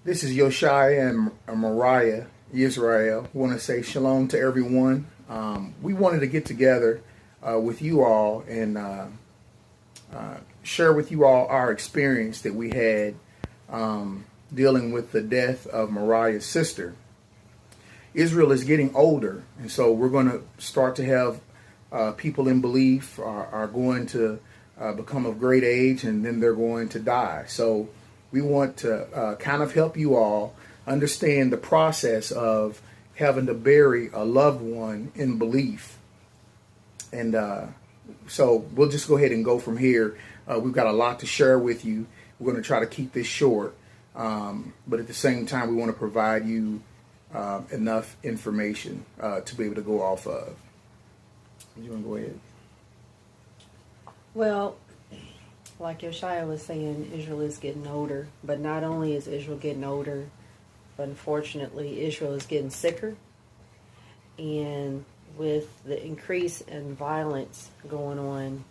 This is Yoshai and Mariah Israel. I want to say shalom to everyone. We wanted to get together with you all and share with you all our experience that we had dealing with the death of Mariah's sister. Israel is getting older, and so we're going to start to have people in belief are going to become of great age, and then they're going to die. So we want to kind of help you all understand the process of having to bury a loved one in belief. And so we'll just go ahead and go from here. We've got a lot to share with you. We're going to try to keep this short, but at the same time, we want to provide you enough information to be able to go off of. You want to go ahead? Well, like Yoshia was saying, Israel is getting older. But not only is Israel getting older, but unfortunately, Israel is getting sicker. And with the increase in violence going on,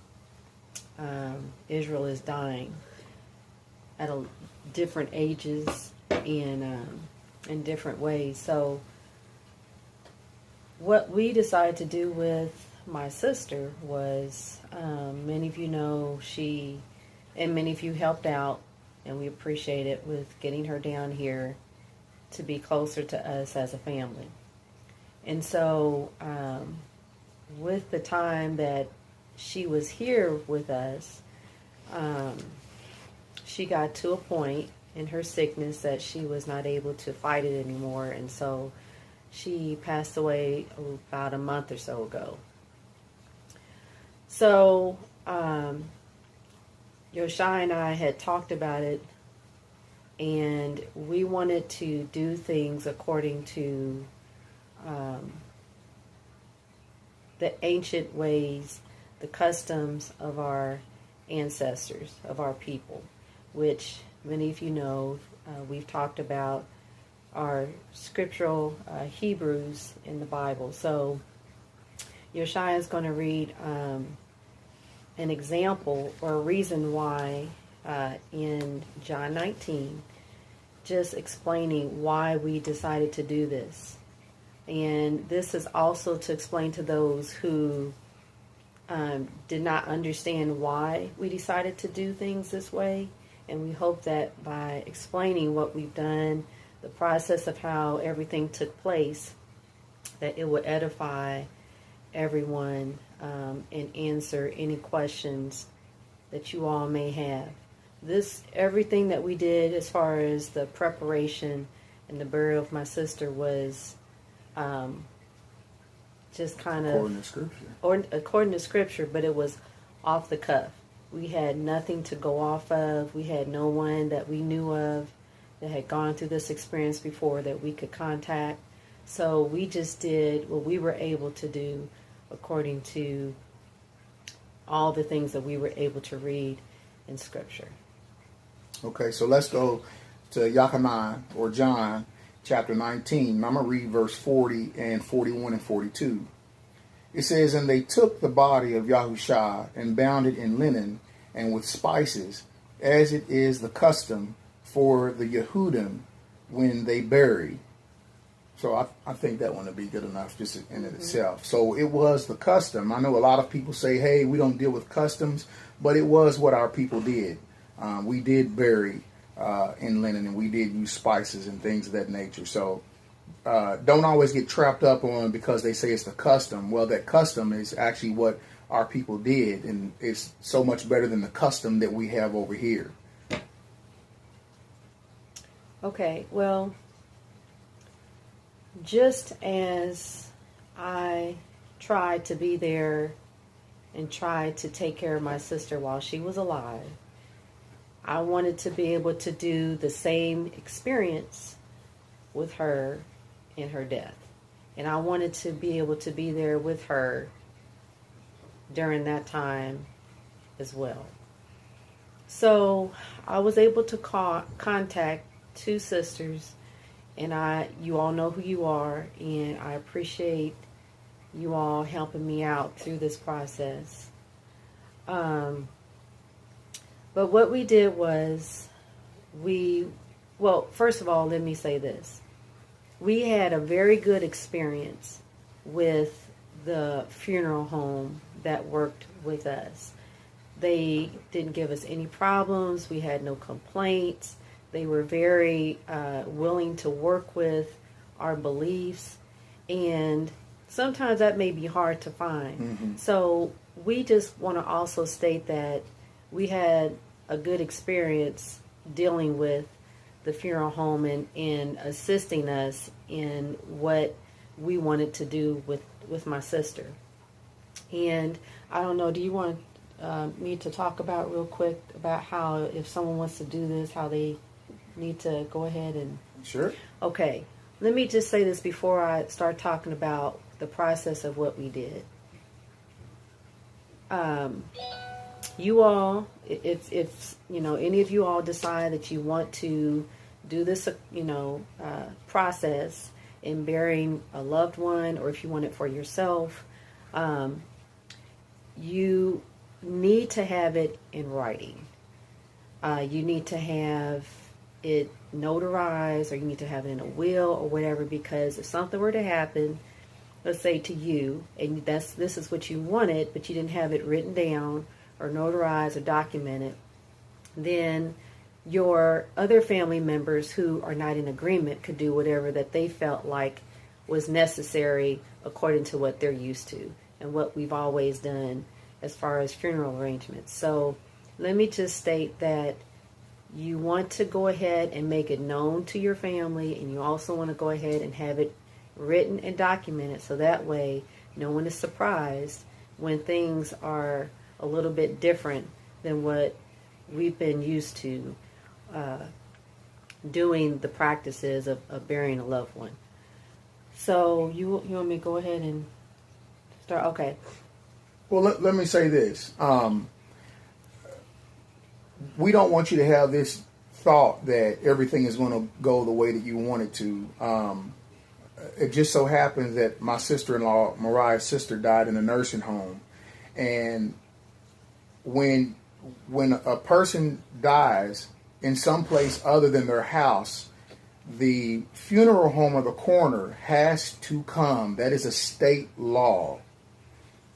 Israel is dying at different ages and in different ways. So what we decided to do with my sister was, many of you know and many of you helped out, and we appreciate it, with getting her down here to be closer to us as a family. And so with the time that she was here with us, she got to a point in her sickness that she was not able to fight it anymore, and so she passed away about a month or so ago. So Yoshai and I had talked about it, and we wanted to do things according to the ancient ways, the customs of our ancestors, of our people, which many of you know. We've talked about our scriptural Hebrews in the Bible. So Yoshai is going to read an example or a reason why in John 19, just explaining why we decided to do this. And this is also to explain to those who did not understand why we decided to do things this way. And we hope that by explaining what we've done, the process of how everything took place, that it will edify everyone and answer any questions that you all may have. Everything that we did as far as the preparation and the burial of my sister was just kind of According to Scripture. Or according to Scripture, but it was off the cuff. We had nothing to go off of. We had no one that we knew of that had gone through this experience before that we could contact. So we just did what we were able to do according to all the things that we were able to read in Scripture. Okay, so let's go to Yachanan, or John, chapter 19. I'm going to read verse 40 and 41 and 42. It says, "And they took the body of Yahusha and bound it in linen and with spices, as it is the custom for the Yehudim when they bury." So I think that one would be good enough just in itself. So it was the custom. I know a lot of people say, hey, we don't deal with customs, but it was what our people did. We did bury in linen, and we did use spices and things of that nature. So don't always get trapped up on because they say it's the custom. Well, that custom is actually what our people did, and it's so much better than the custom that we have over here. Okay, well, just as I tried to be there and tried to take care of my sister while she was alive, I wanted to be able to do the same experience with her in her death. And I wanted to be able to be there with her during that time as well. So I was able to contact two sisters, and you all know who you are, and I appreciate you all helping me out through this process. But what we did was we Well, first of all, let me say this. We had a very good experience with the funeral home that worked with us. They didn't give us any problems. We had no complaints. They were very willing to work with our beliefs. And sometimes that may be hard to find. Mm-hmm. So we just want to also state that we had a good experience dealing with the funeral home and assisting us in what we wanted to do with my sister. And I don't know, do you want me to talk about real quick about how if someone wants to do this, how they need to go ahead and... Sure. Okay. Let me just say this before I start talking about the process of what we did. You all, if you know, any of you all decide that you want to do this, process in burying a loved one, or if you want it for yourself, you need to have it in writing. You need to have it notarized, or you need to have it in a will or whatever, because if something were to happen, let's say to you, and this is what you wanted, but you didn't have it written down or notarized or documented, then your other family members who are not in agreement could do whatever that they felt like was necessary according to what they're used to and what we've always done as far as funeral arrangements. So let me just state that you want to go ahead and make it known to your family, and you also want to go ahead and have it written and documented, so that way no one is surprised when things are a little bit different than what we've been used to doing the practices of burying a loved one. So you want me to go ahead and start? Okay. Well, let me say this. We don't want you to have this thought that everything is going to go the way that you want it to. It just so happens that my sister-in-law, Mariah's sister, died in a nursing home. And when a person dies in some place other than their house, the funeral home or the coroner has to come. That is a state law.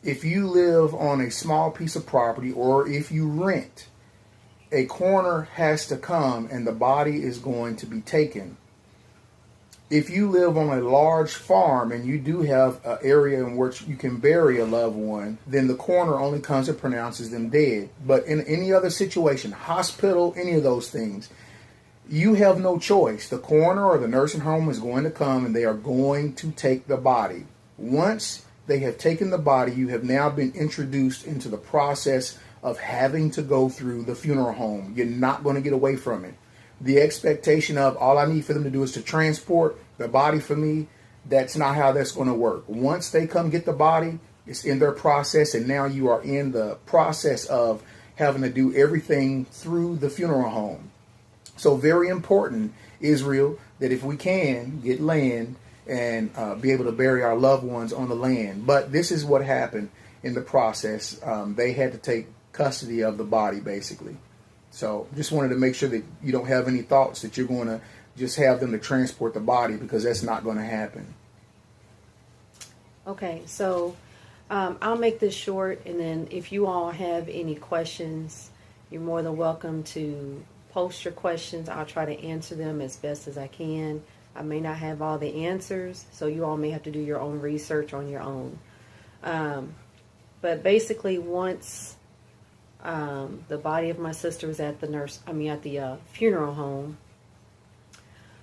If you live on a small piece of property or if you rent, a coroner has to come and the body is going to be taken. If you live on a large farm and you do have an area in which you can bury a loved one, then the coroner only comes and pronounces them dead. But in any other situation, hospital, any of those things, you have no choice. The coroner or the nursing home is going to come and they are going to take the body. Once they have taken the body, you have now been introduced into the process of having to go through the funeral home. You're not going to get away from it. The expectation of all I need for them to do is to transport the body for me, that's not how that's going to work. Once they come get the body, it's in their process, and now you are in the process of having to do everything through the funeral home. So very important, Israel, that if we can get land and be able to bury our loved ones on the land. But this is what happened in the process. They had to take custody of the body, basically. So just wanted to make sure that you don't have any thoughts that you're going to just have them to transport the body, because that's not going to happen. Okay, so I'll make this short, and then if you all have any questions, you're more than welcome to post your questions. I'll try to answer them as best as I can. I may not have all the answers, so you all may have to do your own research on your own. But basically, once the body of my sister was at the funeral home,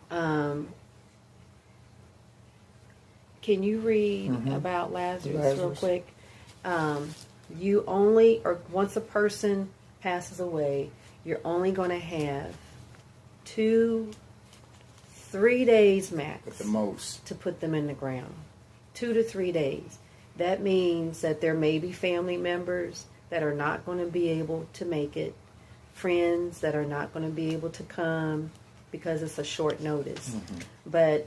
can you read about Lazarus real quick? You only, or once a person passes away, you're only going to have 2-3 days max At the most. to put them in the ground. 2 to 3 days. That means that there may be family members that are not going to be able to make it, friends that are not going to be able to come because it's a short notice. But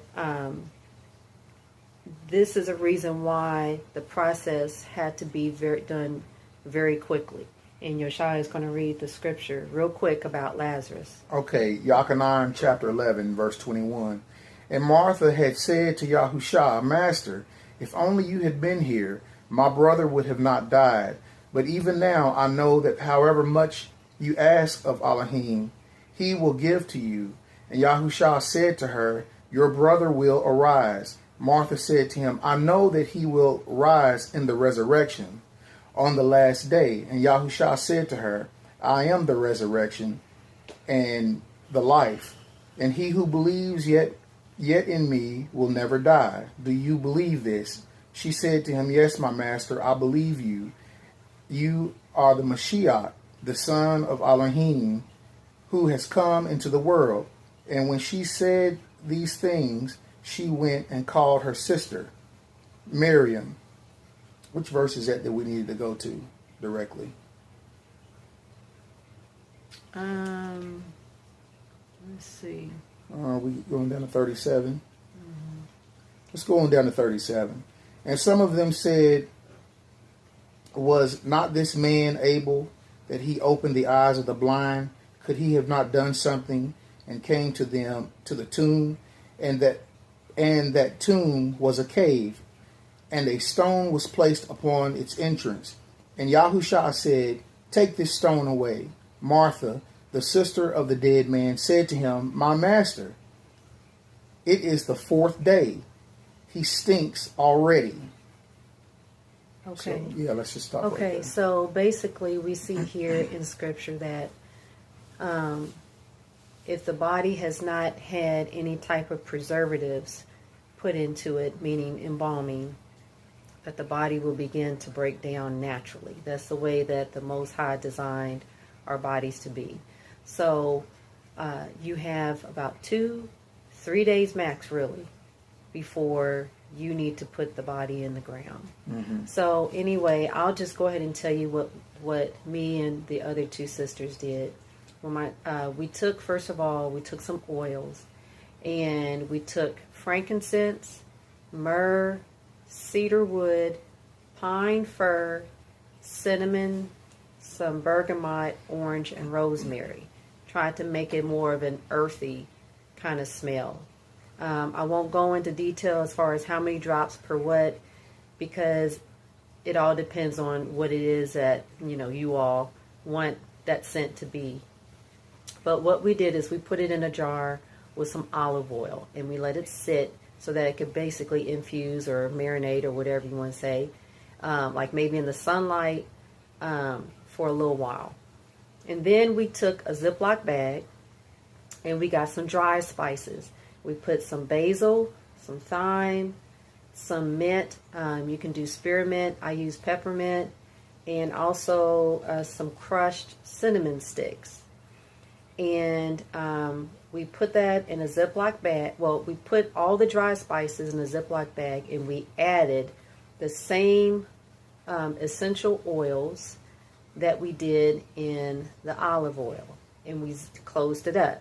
this is a reason why the process had to be done very quickly. And Yoshai is going to read the scripture real quick about Lazarus. Okay, Yachanan chapter 11, verse 21. And Martha had said to Yahushua, Master, if only you had been here, my brother would have not died. But even now I know that however much you ask of Elohim, he will give to you. And Yahushua said to her, Your brother will arise. Martha said to him, I know that he will rise in the resurrection on the last day. And Yahushua said to her, I am the resurrection and the life. And he who believes yet in me will never die. Do you believe this? She said to him, Yes, my master, I believe you. You are the Mashiach, the son of Elohim, who has come into the world. And when she said these things, she went and called her sister, Miriam. Which verse is that we needed to go to directly? Let's see. We going down to 37? Let's go on down to 37. And some of them said, Was not this man able that he opened the eyes of the blind? Could he have not done something? And came to them to the tomb, and that tomb was a cave, and a stone was placed upon its entrance. And Yahushua said, Take this stone away. Martha, the sister of the dead man, said to him, My master, it is the fourth day. He stinks already. Okay. So, let's just stop. Okay, right there. so basically we see here in Scripture that if the body has not had any type of preservatives put into it, meaning embalming, that the body will begin to break down naturally. That's the way that the Most High designed our bodies to be. So you have about 2-3 days max, really, before you need to put the body in the ground. Mm-hmm. So anyway, I'll just go ahead and tell you what me and the other two sisters did. We took some oils, and we took frankincense, myrrh, cedar wood, pine fir, cinnamon, some bergamot, orange, and rosemary. Tried to make it more of an earthy kind of smell. I won't go into detail as far as how many drops per what, because it all depends on what it is that you all want that scent to be. But what we did is we put it in a jar with some olive oil, and we let it sit so that it could basically infuse or marinate or whatever you want to say, like maybe in the sunlight for a little while. And then we took a Ziploc bag and we got some dry spices. We put some basil, some thyme, some mint. You can do spearmint. I use peppermint, and also some crushed cinnamon sticks. And we put that in a Ziploc bag. Well, we put all the dry spices in a Ziploc bag, and we added the same essential oils that we did in the olive oil, and we closed it up.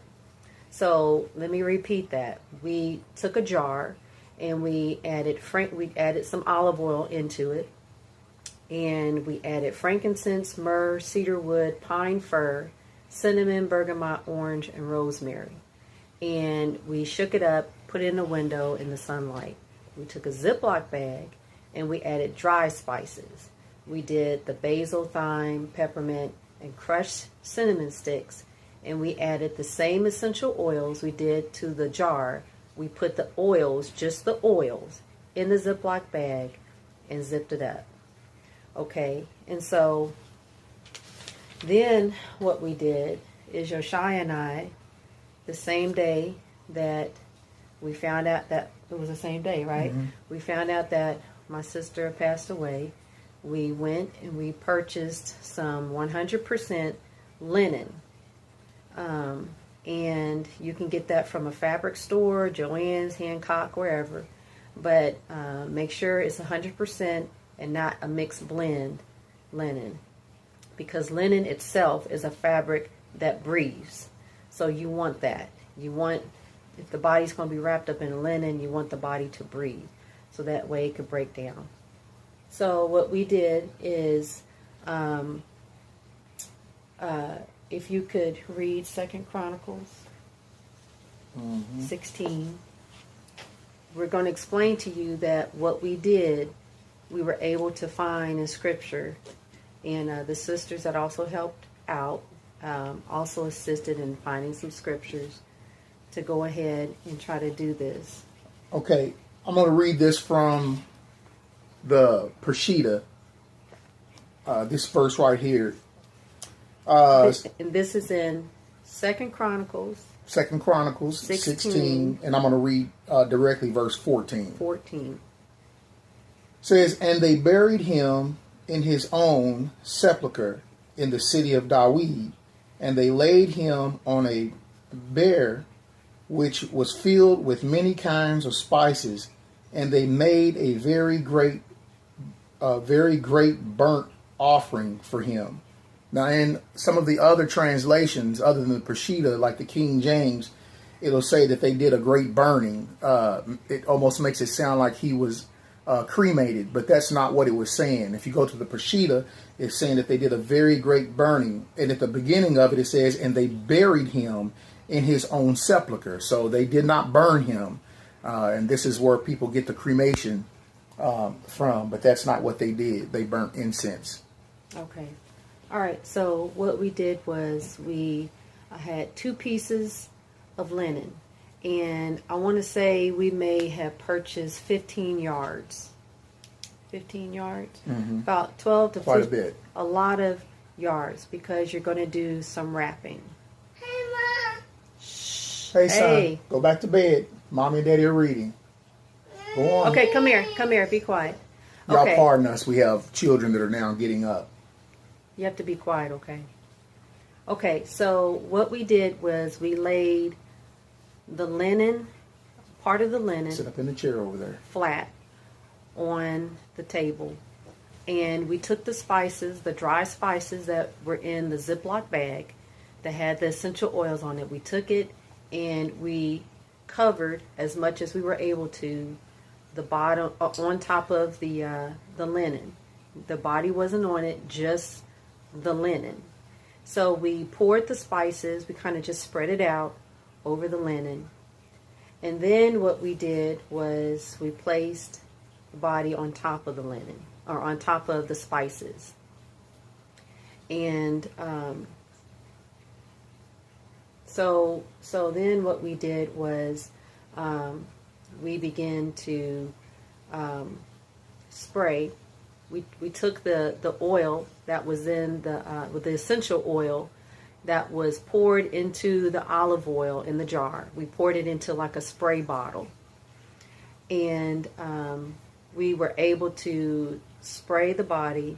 So let me repeat that. We took a jar and we added some olive oil into it, and we added frankincense, myrrh, cedar wood, pine fir, cinnamon, bergamot, orange, and rosemary. And we shook it up, put it in the window in the sunlight. We took a Ziploc bag and we added dry spices. We did the basil, thyme, peppermint, and crushed cinnamon sticks, and we added the same essential oils we did to the jar. We put the oils, just the oils, in the Ziploc bag and zipped it up. Okay, and so then what we did is Yoshai and I, the same day that we found out that, it was the same day, right? Mm-hmm. We found out that my sister passed away. We went and we purchased some 100% linen. And you can get that from a fabric store, Joann's, Hancock, wherever. But make sure it's 100% and not a mixed blend linen. Because linen itself is a fabric that breathes. So you want that. If the body's going to be wrapped up in linen, you want the body to breathe. So that way it could break down. So what we did is if you could read 2 Chronicles 16. We're going to explain to you that what we did, we were able to find in Scripture. And the sisters that also helped out also assisted in finding some scriptures to go ahead and try to do this. Okay, I'm going to read this from the Peshitta. This verse right here. And this is in 2 Chronicles 2 Chronicles 16, and I'm going to read directly verse 14. 14. It says, "And they buried him in his own sepulchre in the city of David, and they laid him on a bier which was filled with many kinds of spices, and they made a very great burnt offering for him." Now, in some of the other translations, other than the Peshitta, like the King James, it'll say that they did a great burning. It almost makes it sound like he was cremated, but that's not what it was saying. If you go to the Peshitta, it's saying that they did a very great burning. And at the beginning of it, it says, "And they buried him in his own sepulcher." So they did not burn him. And this is where people get the cremation from, but that's not what they did. They burnt incense. Okay. All right. So what we did was we had 2 pieces of linen. And I want to say we may have purchased 15 yards. 15 yards? Mm-hmm. About 12 to 15. Quite a bit. A lot of yards because you're going to do some wrapping. Hey, Mom. Hey, son, Hey. go back to bed. Mommy and Daddy are reading. Go on. Okay, come here. Come here. Be quiet. Y'all Okay. pardon us. We have children that are now getting up. You have to be quiet, okay? Okay, so what we did was we laid the linen, part of the linen, Sit up in the chair over there. flat on the table. And we took the spices, the dry spices that were in the Ziploc bag that had the essential oils on it. We took it and we covered as much as we were able to the bottom on top of the linen. The body wasn't on it, just the linen. So we poured the spices, we kind of just spread it out over the linen. And then what we did was we placed the body on top of the linen, or on top of the spices. And so then what we did was we began to spray. We took the oil that was in with the essential oil that was poured into the olive oil in the jar. We poured it into like a spray bottle. And we were able to spray the body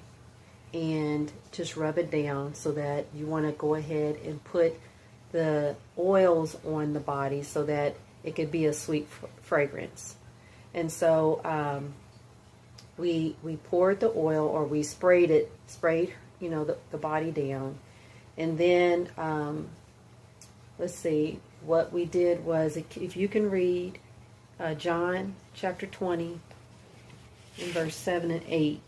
and just rub it down so that you want to go ahead and put the oils on the body so that it could be a sweet fragrance. And so we poured the oil, or we sprayed the body down. And then let's see, what we did was, if you can read John chapter 20 in verse 7 and 8.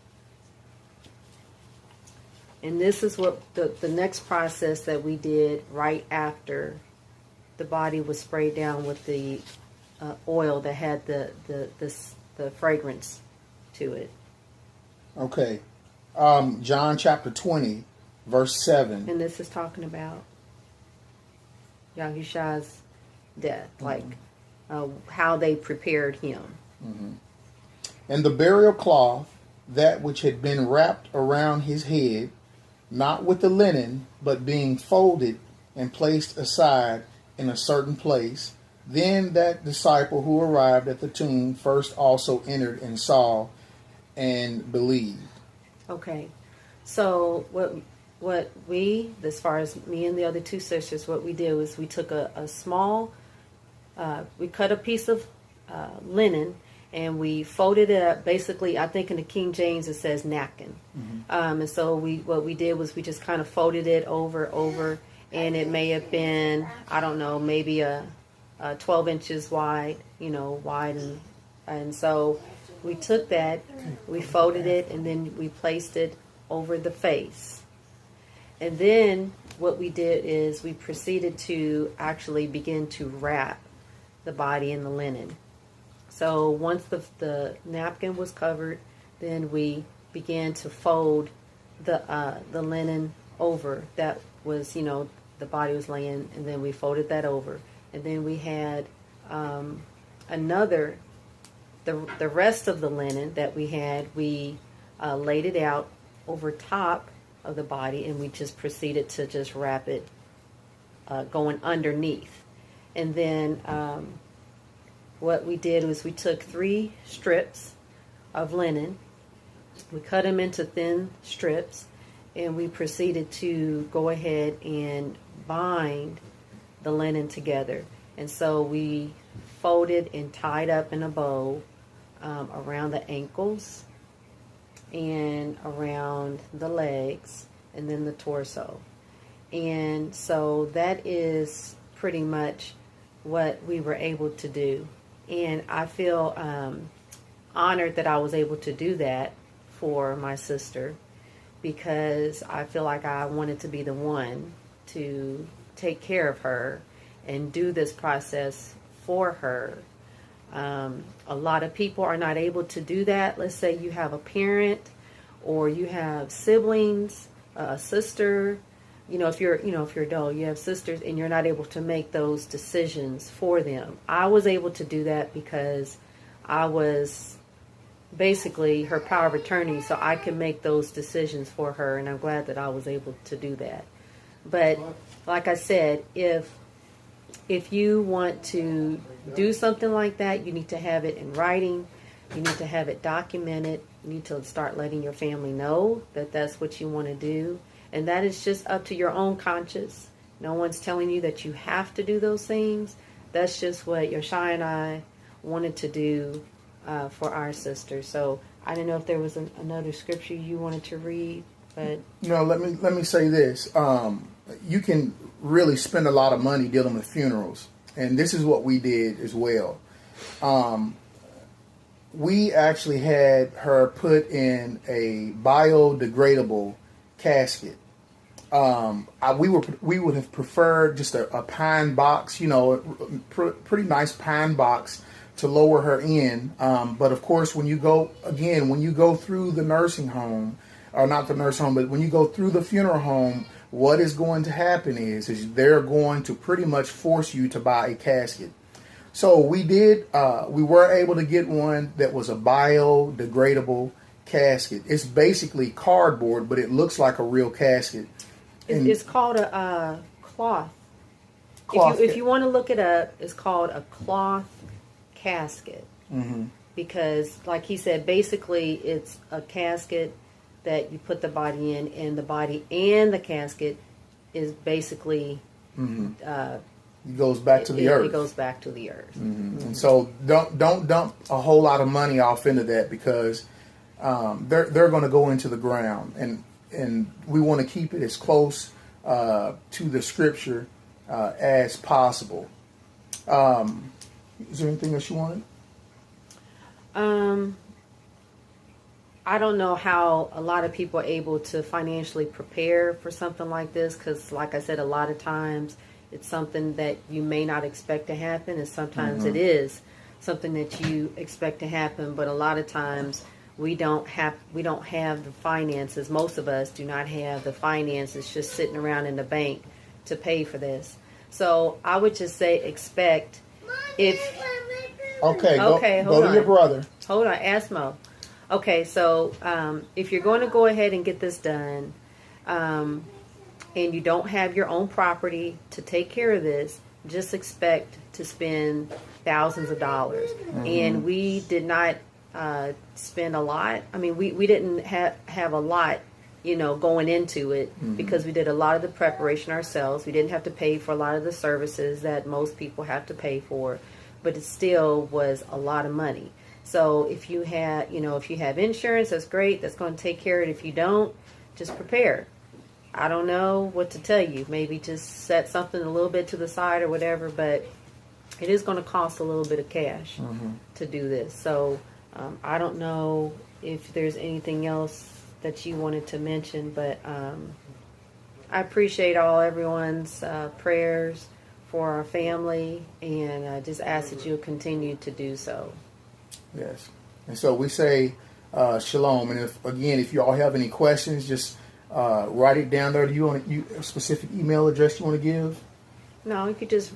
And this is what the next process that we did right after the body was sprayed down with the oil that had the fragrance to it. Okay. John chapter 20, verse 7. And this is talking about Yahushua's death, like how they prepared him. Mm-hmm. "And the burial cloth, that which had been wrapped around his head, not with the linen, but being folded and placed aside in a certain place. Then that disciple who arrived at the tomb first also entered and saw and believed." Okay, so what we, as far as me and the other 2 sisters, what we did was we took a small, we cut a piece of linen and we folded it up. Basically, I think in the King James it says napkin. Mm-hmm. And so what we did was we just kind of folded it over, and it may have been, I don't know, maybe a 12 inches wide, and so we took that, we folded it, and then we placed it over the face. And then what we did is we proceeded to actually begin to wrap the body in the linen. So once the napkin was covered, then we began to fold the linen over. That was, the body was laying, and then we folded that over. And then we had the rest of the linen that we had, we laid it out over top of the body, and we just proceeded to just wrap it going underneath. And then what we did was we took 3 strips of linen, we cut them into thin strips, and we proceeded to go ahead and bind the linen together. And so we folded and tied up in a bow around the ankles and around the legs and then the torso. And so that is pretty much what we were able to do. And I feel honored that I was able to do that for my sister, because I feel like I wanted to be the one to take care of her and do this process for her. A lot of people are not able to do that. Let's say you have a parent or you have siblings, a sister, if you're adult, you have sisters, and you're not able to make those decisions for them. I was able to do that because I was basically her power of attorney, so I can make those decisions for her, and I'm glad that I was able to do that. But like I said, if you want to do something like that, you need to have it in writing. You need to have it documented. You need to start letting your family know that that's what you want to do. And that is just up to your own conscience. No one's telling you that you have to do those things. That's just what Yoshai and I wanted to do for our sister. So I didn't know if there was another scripture you wanted to read, but let me say this. You can really spend a lot of money dealing with funerals, and this is what we did as well. We actually had her put in a biodegradable casket. We would have preferred just a pine box, pretty nice pine box to lower her in. But of course, when you go through the nursing home, or not the nursing home, but when you go through the funeral home, what is going to happen is they're going to pretty much force you to buy a casket. So we were able to get one that was a biodegradable casket. It's basically cardboard, but it looks like a real casket. It's called a cloth. If you want to look it up, it's called a cloth casket. Mm-hmm. Because, like he said, basically it's a casket that you put the body in, and the body and the casket is basically it goes back to the earth. It goes back to the earth. Mm-hmm. And so don't dump a whole lot of money off into that, because they're going to go into the ground, and we want to keep it as close to the scripture as possible. Is there anything else you wanted? I don't know how a lot of people are able to financially prepare for something like this, because like I said, a lot of times it's something that you may not expect to happen, and sometimes it is something that you expect to happen, but a lot of times we don't have the finances. Most of us do not have the finances just sitting around in the bank to pay for this. So I would just say expect if... Okay, hold to on. your brother. Hold on, ask Mo. Okay, so if you're going to go ahead and get this done, and you don't have your own property to take care of this, just expect to spend thousands of dollars. Mm-hmm. And we did not spend a lot. I mean, we didn't have a lot, going into it, because we did a lot of the preparation ourselves. We didn't have to pay for a lot of the services that most people have to pay for, but it still was a lot of money. So if you have insurance, that's great. That's going to take care of it. If you don't, just prepare. I don't know what to tell you. Maybe just set something a little bit to the side or whatever, but it is going to cost a little bit of cash to do this. So I don't know if there's anything else that you wanted to mention, but I appreciate everyone's prayers for our family, and I just ask that you'll continue to do so. Yes. And so we say shalom. And if you all have any questions, just write it down there. Do you want a specific email address you want to give? No, you could just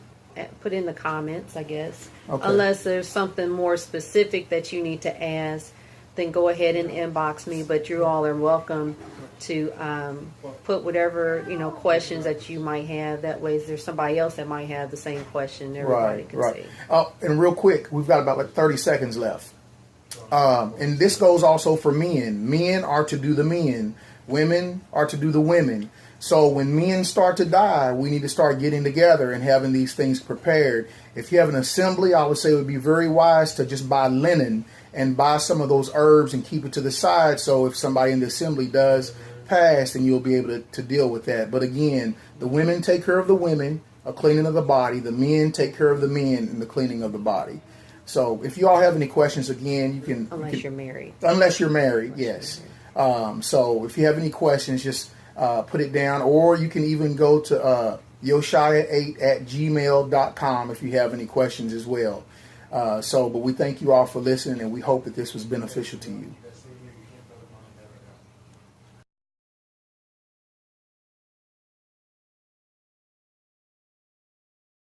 put in the comments, I guess. Okay. Unless there's something more specific that you need to ask, then go ahead and inbox me. But you all are welcome to put whatever questions that you might have. That way, there's somebody else that might have the same question. Everybody can see. And real quick, we've got about 30 seconds left. And this goes also for men. Men are to do the men. Women are to do the women. So when men start to die, we need to start getting together and having these things prepared. If you have an assembly, I would say it would be very wise to just buy linen and buy some of those herbs and keep it to the side. So if somebody in the assembly does pass, then you'll be able to deal with that. But again, the women take care of the women, a cleaning of the body. The men take care of the men and the cleaning of the body. So if you all have any questions, again, you can... You're married. Unless you're married, yes. So if you have any questions, just put it down. Or you can even go to yoshia8@gmail.com if you have any questions as well. But we thank you all for listening, and we hope that this was beneficial to you.